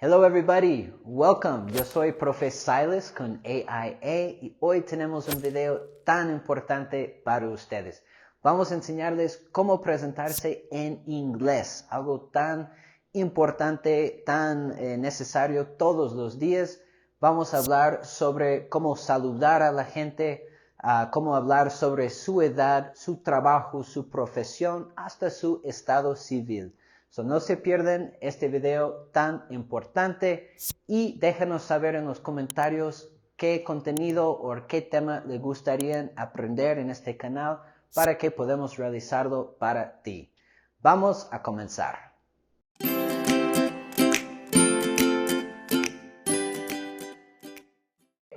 Hello everybody, welcome. Yo soy Profe Silas con AIA y hoy tenemos un video tan importante para ustedes. Vamos a enseñarles cómo presentarse en inglés, algo tan importante, tan necesario todos los días. Vamos a hablar sobre cómo saludar a la gente, cómo hablar sobre su edad, su trabajo, su profesión, hasta su estado civil. So, no se pierdan este video tan importante y déjanos saber en los comentarios qué contenido o qué tema les gustaría aprender en este canal para que podamos realizarlo para ti. Vamos a comenzar.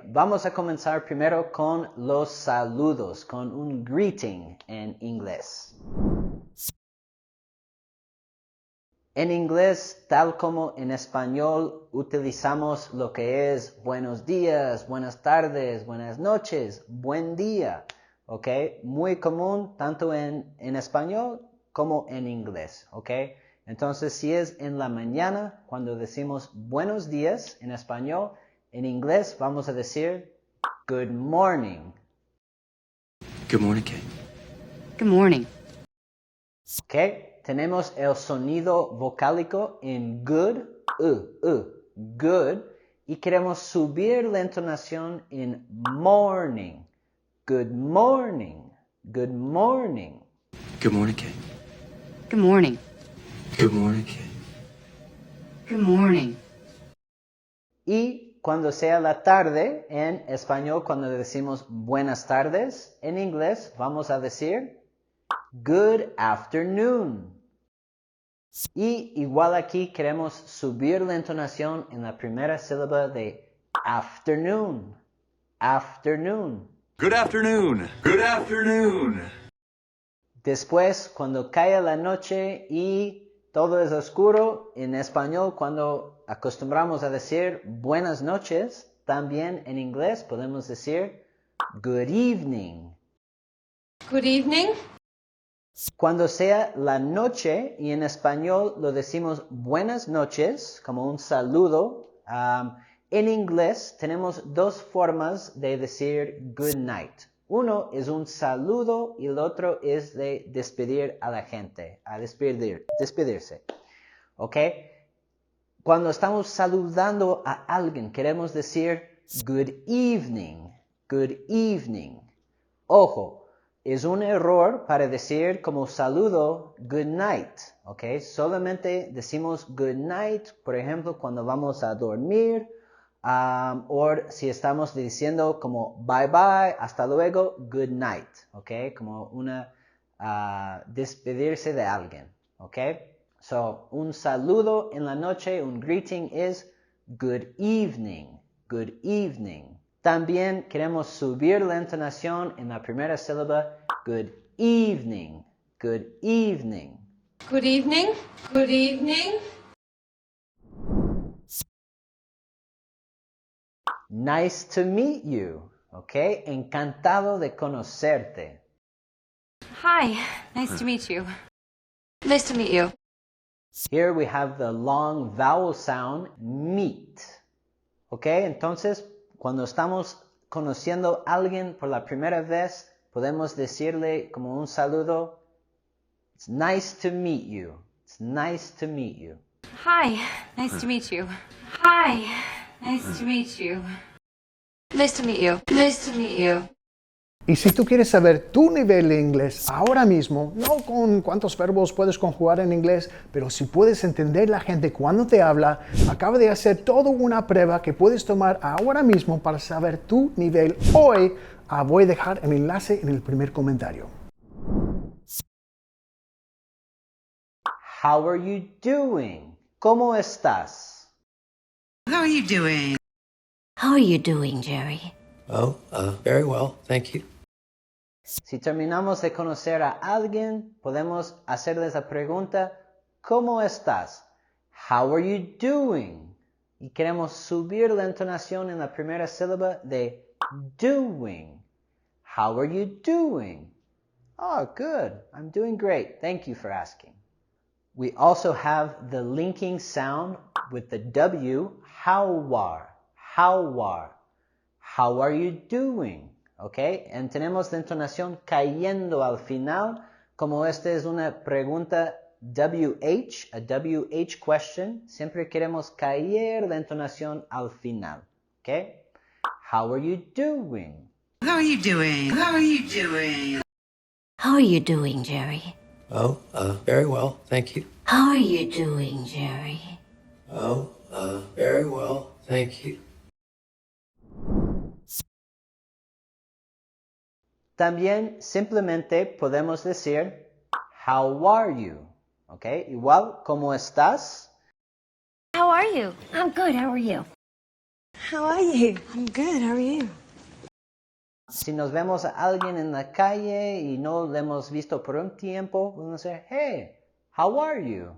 Vamos a comenzar primero con los saludos, con un greeting en inglés. En inglés, tal como en español, utilizamos lo que es buenos días, buenas tardes, buenas noches, buen día, ¿ok? Muy común tanto en español como en inglés, ¿ok? Entonces, si es en la mañana, cuando decimos buenos días en español, en inglés vamos a decir good morning. Good morning, Kate. Good morning. ¿Ok? Tenemos el sonido vocálico en good, good, y queremos subir la entonación en morning. Good morning, good morning. Good morning, Kate. Good morning. Good morning, Kate. Good morning. Y cuando sea la tarde, en español, cuando decimos buenas tardes, en inglés vamos a decir good afternoon. Y igual aquí queremos subir la entonación en la primera sílaba de afternoon. Afternoon. Good afternoon. Good afternoon. Después, cuando cae la noche y todo es oscuro, en español, cuando acostumbramos a decir buenas noches, también en inglés podemos decir good evening. Good evening. Cuando sea la noche, y en español lo decimos buenas noches, como un saludo, en inglés tenemos dos formas de decir good night. Uno es un saludo y el otro es de despedir a la gente, a despedirse. ¿Ok? Cuando estamos saludando a alguien, queremos decir good evening, good evening. Ojo. Es un error para decir como saludo good night, ¿ok? Solamente decimos good night, por ejemplo, cuando vamos a dormir, o si estamos diciendo como bye bye, hasta luego, good night, ¿ok? Como una despedirse de alguien, ¿ok? So, un saludo en la noche, un greeting es good evening, good evening. También queremos subir la entonación en la primera sílaba, good evening, good evening. Good evening. Good evening. Nice to meet you, ¿ok? Encantado de conocerte. Hi. Nice to meet you. Nice to meet you. Here we have the long vowel sound, meet, ¿ok? Entonces, cuando estamos conociendo a alguien por la primera vez, podemos decirle como un saludo, it's nice to meet you. It's nice to meet you. Hi. Nice to meet you. Hi. Nice to meet you. Nice to meet you. Nice to meet you. Y si tú quieres saber tu nivel de inglés ahora mismo, no con cuántos verbos puedes conjugar en inglés, pero si puedes entender la gente cuando te habla, acaba de hacer toda una prueba que puedes tomar ahora mismo para saber tu nivel. Hoy voy a dejar el enlace en el primer comentario. How are you doing? ¿Cómo estás? How are you doing? How are you doing, Jerry? Oh, very well, thank you. Si terminamos de conocer a alguien, podemos hacerles la pregunta, ¿cómo estás? How are you doing? Y queremos subir la entonación en la primera sílaba de doing. How are you doing? Oh, good. I'm doing great. Thank you for asking. We also have the linking sound with the W, how are. How are you doing? Okay, y tenemos la entonación cayendo al final, como esta es una pregunta WH, a WH question, siempre queremos caer la entonación al final. Okay, how are you doing? How are you doing? How are you doing? How are you doing, Jerry? Oh, very well, thank you. How are you doing, Jerry? Oh, very well, thank you. También simplemente podemos decir, how are you? Okay, igual, ¿cómo estás? How are you? I'm good. How are you? How are you? I'm good. How are you? Si nos vemos a alguien en la calle y no le hemos visto por un tiempo, podemos decir, hey, how are you?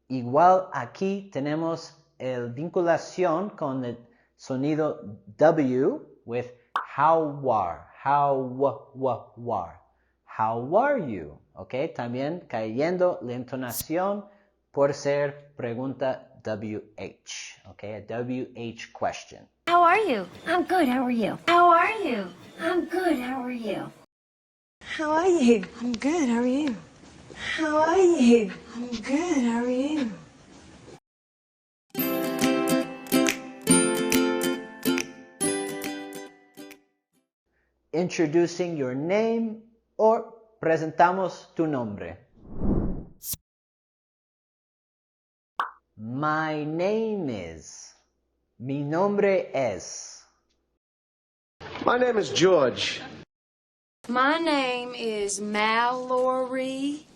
Igual aquí tenemos el vinculación con el sonido W with how are. How are you? Okay, también cayendo la entonación por ser pregunta WH. Okay, a WH question. How are you? I'm good. How are you? How are you? I'm good. How are you? How are you? I'm good. How are you? How are you? I'm good. How are you? Introducing your name or presentamos tu nombre. My name is. Mi nombre es. My name is George. My name is Mallory.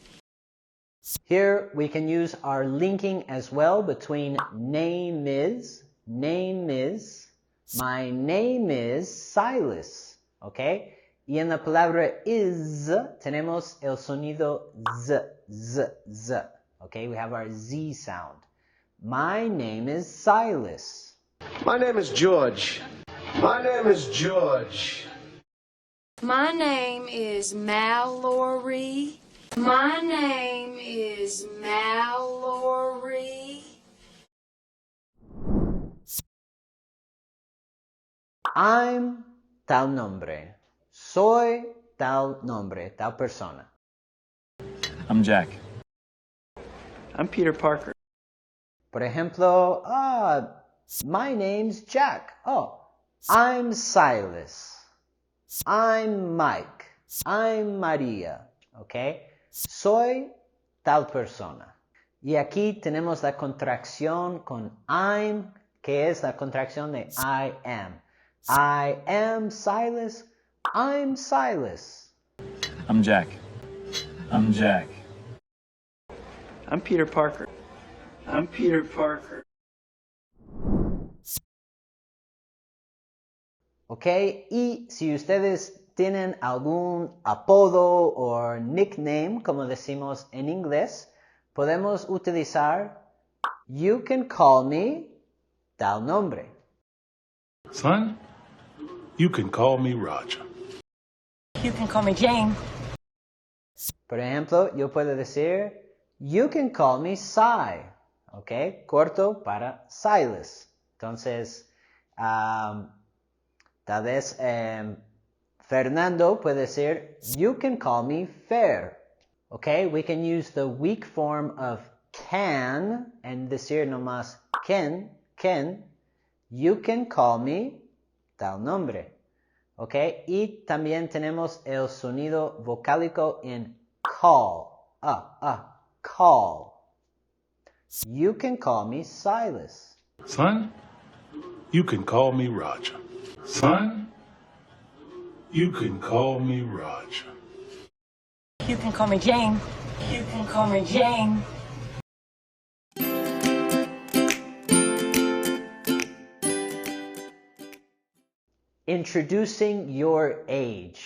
Here we can use our linking as well between name is, my name is Silas. Okay? Y en la palabra is tenemos el sonido z. Okay? We have our Z sound. My name is Silas. My name is George. My name is George. My name is Mallory. My name is Mallory. I'm tal nombre. Soy tal nombre, tal persona. I'm Jack. I'm Peter Parker. Por ejemplo, my name's Jack. Oh, I'm Silas. I'm Mike. I'm María. Okay? Soy tal persona. Y aquí tenemos la contracción con I'm, que es la contracción de I am. I am Silas. I'm Silas. I'm Jack. I'm Jack. I'm Peter Parker. I'm Peter Parker. Ok, y si ustedes tienen algún apodo o nickname, como decimos en inglés, podemos utilizar you can call me tal nombre. Son, you can call me Roger. You can call me Jane. Por ejemplo, yo puedo decir you can call me Cy. Ok, corto para Silas. Entonces, tal vez Fernando puede decir you can call me Fer. Ok, we can use the weak form of can and decir nomás can. You can call me tal nombre. Ok, y también tenemos el sonido vocálico en call. Call. You can call me Silas. Son, you can call me Roger. Son, you can call me Roger. You can call me Jane. You can call me Jane. Introducing your age.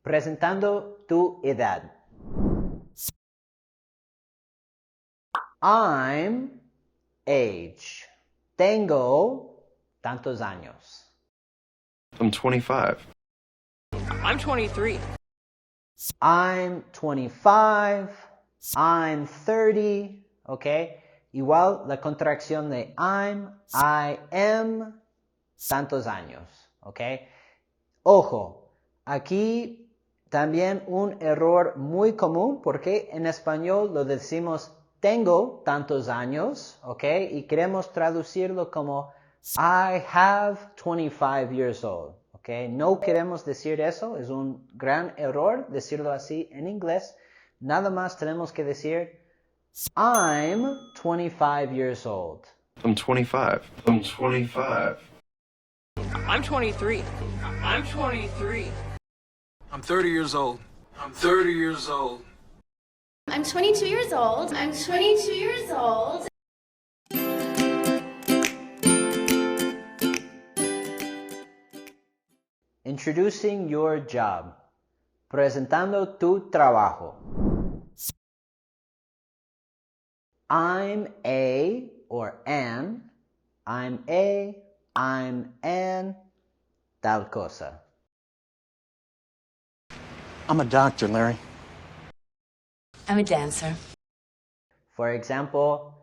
Presentando tu edad. I'm age. Tengo tantos años. I'm 25. I'm 23. I'm 25. I'm 30. ¿ok? Igual la contracción de I am, tantos años, ¿ok? Ojo, aquí también un error muy común porque en español lo decimos tengo tantos años, ¿ok? Y queremos traducirlo como I have 25 years old, ¿ok? No queremos decir eso, es un gran error decirlo así en inglés. Nada más tenemos que decir I'm 25 years old. I'm 25. I'm 25. I'm 23. I'm 23. I'm 30 years old. I'm 30 years old. I'm 22 years old. I'm 22 years old. Introducing your job. Presentando tu trabajo. I'm a or an. I'm a, I'm an, tal cosa. I'm a doctor, Larry. I'm a dancer. For example,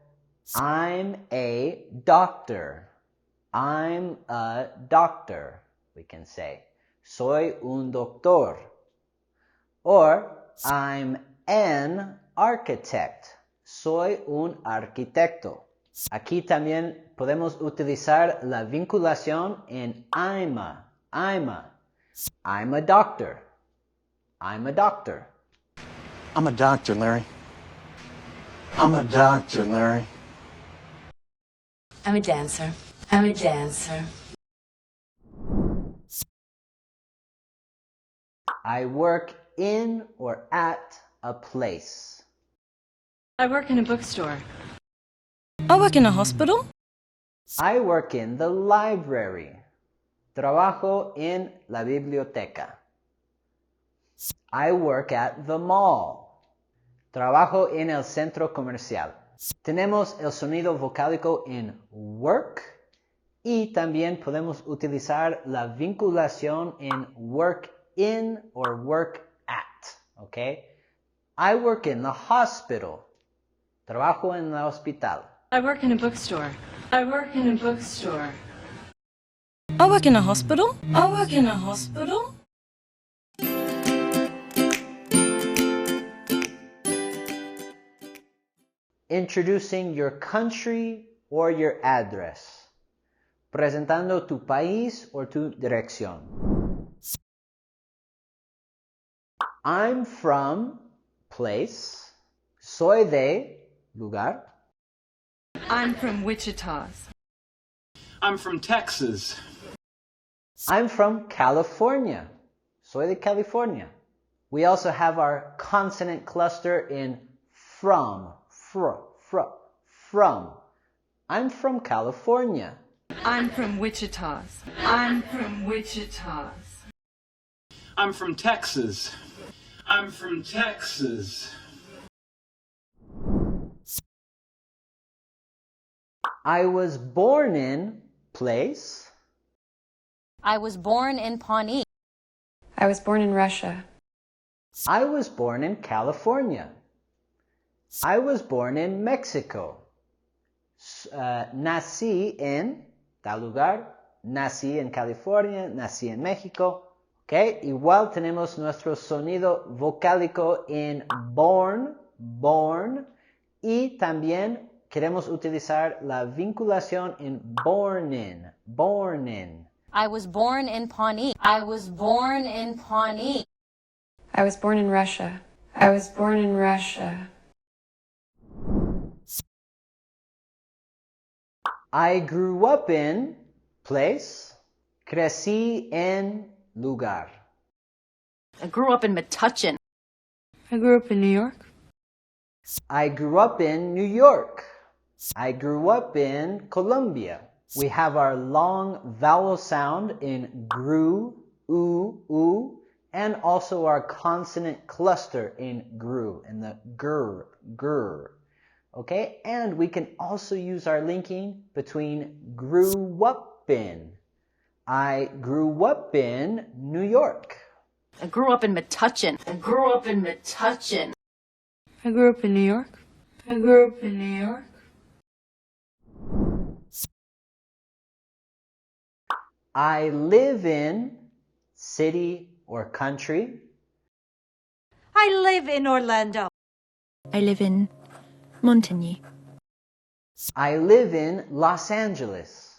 I'm a doctor. I'm a doctor, we can say. Soy un doctor. Or, I'm an architect. Soy un arquitecto. Aquí también podemos utilizar la vinculación en I'm a. I'm a doctor. I'm a doctor. I'm a doctor, Larry. I'm a doctor, Larry. I'm a dancer. I'm a dancer. I work in or at a place. I work in a bookstore. I work in a hospital. I work in the library. Trabajo en la biblioteca. I work at the mall. Trabajo en el centro comercial. Tenemos el sonido vocálico en work y también podemos utilizar la vinculación en work in or work at, ¿ok? I work in the hospital. Trabajo en el hospital. I work in a bookstore. I work in a bookstore. I work in a hospital. I work in a hospital. Introducing your country or your address. Presentando tu país o tu dirección. I'm from place. Soy de lugar. I'm from Wichita. I'm from Texas. I'm from California. Soy de California. We also have our consonant cluster in from. From. I'm from California. I'm from Wichita. I'm from Wichita. I'm from Texas. I'm from Texas. I was born in place. I was born in Pawnee. I was born in Russia. I was born in California. I was born in Mexico. Nací en tal lugar. Nací en California. Nací en México. Okay. Igual tenemos nuestro sonido vocálico en born. Y también queremos utilizar la vinculación en born in. I was born in Pawnee. I was born in Pawnee. I was born in Russia. I was born in Russia. I grew up in place. Crecí en lugar. I grew up in Metuchen. I grew up in New York. I grew up in New York. I grew up in Colombia. We have our long vowel sound in grew, oo, and also our consonant cluster in grew, in the gur. Okay, and we can also use our linking between grew up in. I grew up in New York. I grew up in Metuchen. I grew up in Metuchen. I grew up in New York. I grew up in New York. I live in city or country. I live in Orlando. I live in Montagny. I live in Los Angeles.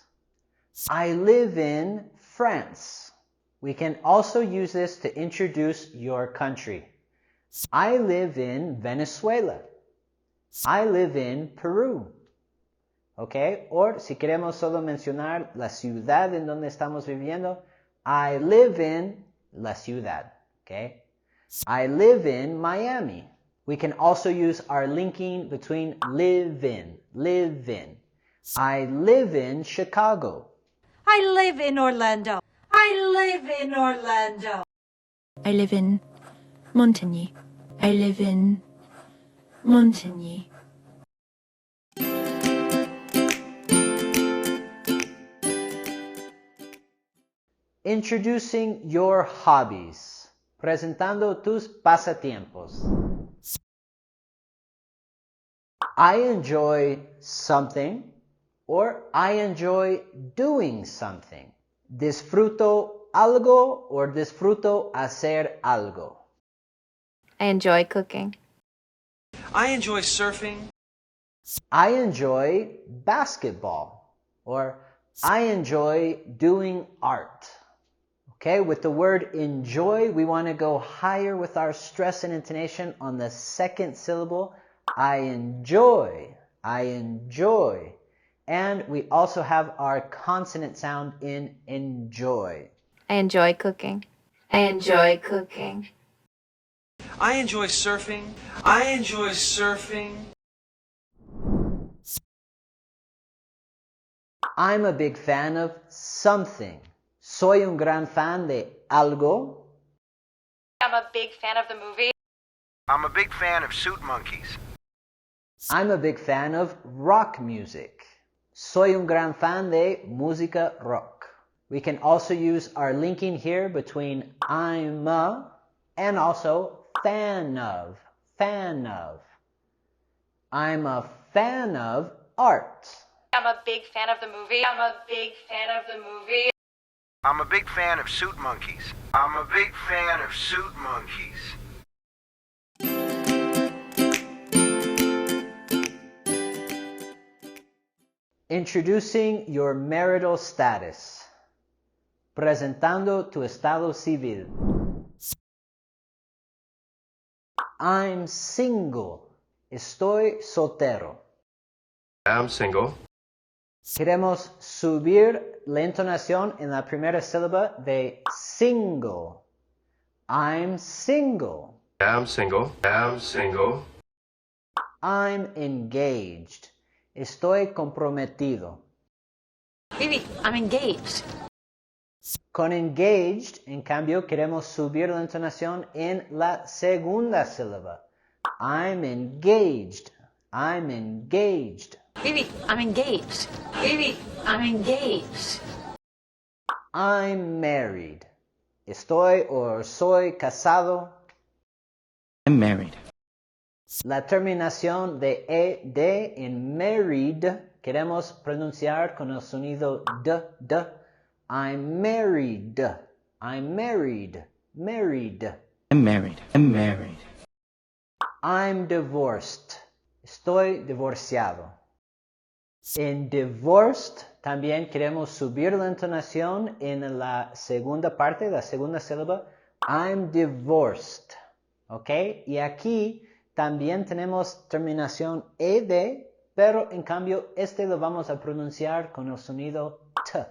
I live in France. We can also use this to introduce your country. I live in Venezuela. I live in Peru. ¿Ok? O si queremos solo mencionar la ciudad en donde estamos viviendo, I live in la ciudad. ¿Ok? I live in Miami. We can also use our linking between live in, live in. I live in Chicago. I live in Orlando. I live in Orlando. I live in Montagny. I live in Montagny. Introducing your hobbies. Presentando tus pasatiempos. I enjoy something or I enjoy doing something. Disfruto algo or disfruto hacer algo. I enjoy cooking. I enjoy surfing. I enjoy basketball or I enjoy doing art. Okay, with the word enjoy, we want to go higher with our stress and intonation on the second syllable. I enjoy, I enjoy. And we also have our consonant sound in enjoy. I enjoy cooking. I enjoy cooking. I enjoy surfing. I enjoy surfing. I'm a big fan of something. Soy un gran fan de algo. I'm a big fan of the movie. I'm a big fan of suit monkeys. I'm a big fan of rock music. Soy un gran fan de música rock. We can also use our linking here between I'm a and also fan of, fan of. I'm a fan of art. I'm a big fan of the movie. I'm a big fan of the movie. I'm a big fan of suit monkeys. I'm a big fan of suit monkeys. Introducing your marital status. Presentando tu estado civil. I'm single. Estoy soltero. I'm single. Queremos subir la entonación en la primera sílaba de single. I'm single. I'm single. I'm single. I'm engaged. Estoy comprometido. Baby, I'm engaged. Con engaged, en cambio, queremos subir la entonación en la segunda sílaba. I'm engaged. I'm engaged. Baby, I'm engaged. Baby, I'm engaged. I'm married. Estoy o soy casado. I'm married. La terminación de ed en married queremos pronunciar con el sonido d. I'm married. I'm married. Married. I'm married. I'm married. I'm divorced. Estoy divorciado. En divorced también queremos subir la entonación en la segunda parte, la segunda sílaba. I'm divorced. ¿Ok? Y aquí también tenemos terminación ed, pero en cambio este lo vamos a pronunciar con el sonido t.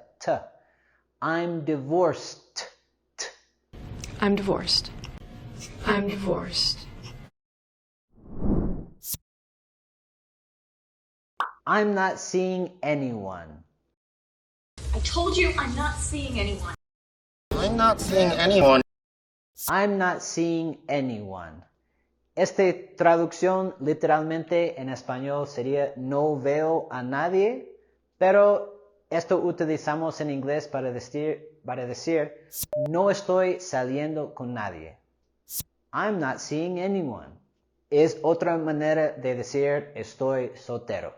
I'm divorced. I'm divorced. I'm divorced. I'm not seeing anyone. I told you I'm not seeing anyone. I'm not seeing anyone. I'm not seeing anyone. Esta traducción literalmente en español sería no veo a nadie, pero esto utilizamos en inglés para decir no estoy saliendo con nadie. I'm not seeing anyone. es otra manera de decir estoy soltero.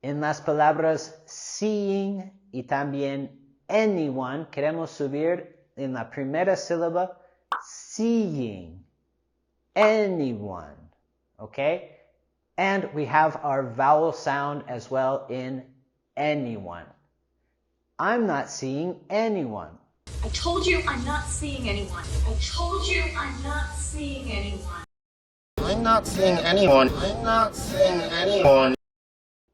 En las palabras seeing y también anyone, queremos subir en la primera sílaba seeing, anyone, okay? And we have our vowel sound as well in anyone. I'm not seeing anyone. I told you I'm not seeing anyone. I told you I'm not seeing anyone. I'm not seeing anyone. I'm not seeing anyone.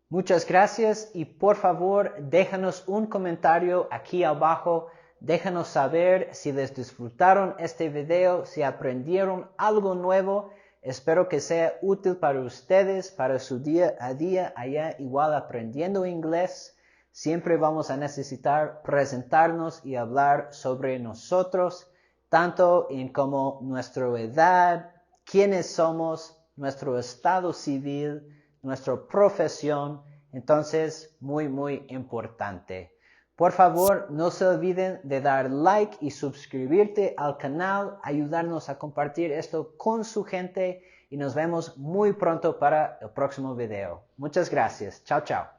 Muchas gracias y por favor déjanos un comentario aquí abajo. Déjanos saber si les disfrutaron este video, si aprendieron algo nuevo. Espero que sea útil para ustedes, para su día a día allá igual aprendiendo inglés. Siempre vamos a necesitar presentarnos y hablar sobre nosotros, tanto en como nuestra edad, quiénes somos, nuestro estado civil, nuestra profesión. Entonces, muy importante. Por favor, no se olviden de dar like y suscribirte al canal, ayudarnos a compartir esto con su gente y nos vemos muy pronto para el próximo video. Muchas gracias. Chao, chao.